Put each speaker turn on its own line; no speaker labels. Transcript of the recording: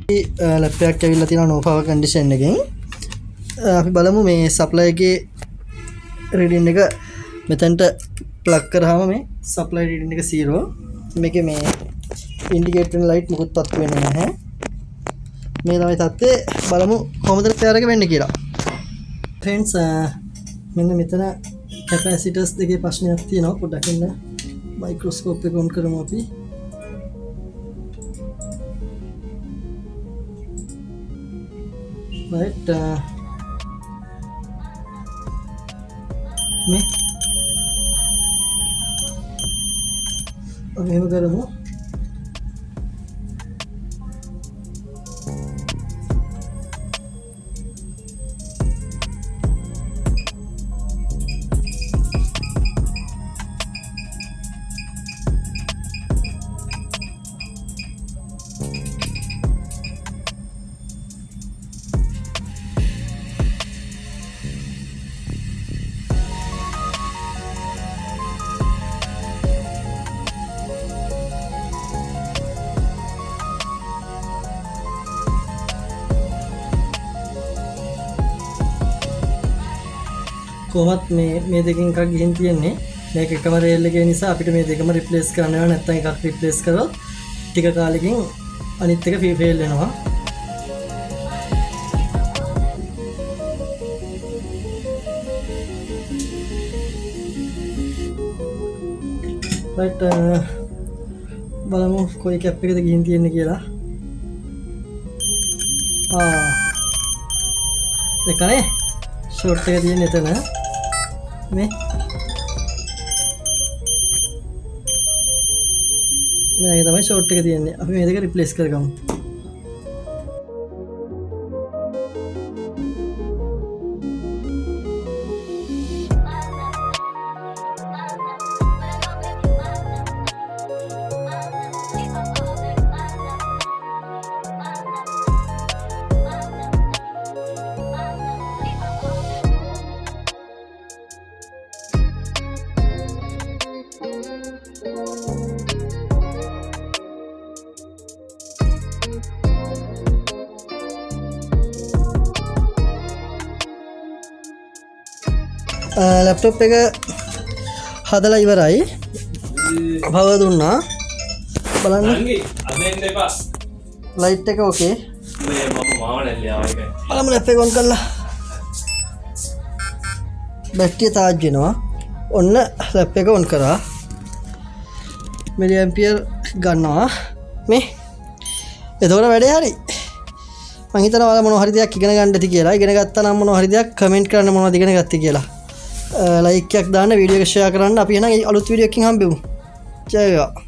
Lap එකක් ඇවිල්ලා තියෙනවා no power condition එකෙන්. අපි බලමු මේ supply එකේ reading එක මෙතනට plug කරාම මේ supply reading එක 0. මේකේ මේ indicate වෙන light මොකුත් පත්තු වෙන්නේ නැහැ. මේ තමයි තත්ත්වය. බලමු කොහොමද repair එක වෙන්නේ කියලා. friends මෙන්න මෙතන capacitors දෙකේ ප්‍රශ්නයක් තියෙනවා. පොඩ්ඩක් ඉන්න microscope එක on කරමු අපි. right මේ अब එහෙම කරමු. කොහොමත් මේ දෙකෙන් එකක් ගිහින් තියෙන්නේ. මේක එකම රේල් එකේ නිසා අපිට මේ දෙකම රිප්ලේස් කරන්න වෙනවා. නැත්නම් එකක් රිප්ලේස් කරොත් ටික කාලෙකින් අනිත් එක ෆේල් වෙනවා. right බලමු කොයි කැප් එකද ගිහින් තියෙන්නේ කියලා. දෙකනේ ෂෝට් එක තියෙන එතන මේ තමයි ෂෝට් එක තියෙන්නේ. අපි මේ දෙක රිප්ලේස් කරගමු. ලැප්ටොප් එක හදලා ඉවරයි. පවර් දුන්නා. බලන්න. ලයිට් එක ඕකේ. බලමු ලැප් එක ඔන් කරලා. බැටරිය charge වෙනවා. ඔන්න ලැප් එක ඔන් කරා. මිලි ඇම්පියර් ගන්නවා. මේ. එතකොට වැඩේ හරි. මම හිතනවා ඔයාලා මොනවා හරි දෙයක් ඉගෙන ගන්න ඇති කියලා. ඉගෙන ගත්තා නම් මොනවා හරි දෙයක් කමෙන්ට් කරන්න මොනවද ඉගෙන ගත්තේ කියලා. ලයික් එකක් දාන්න, වීඩියෝ එක ෂෙයා කරන්න. අපි එහෙනම් අලුත් වීඩියෝ එකකින් හම්බෙමු. ජය වේවා.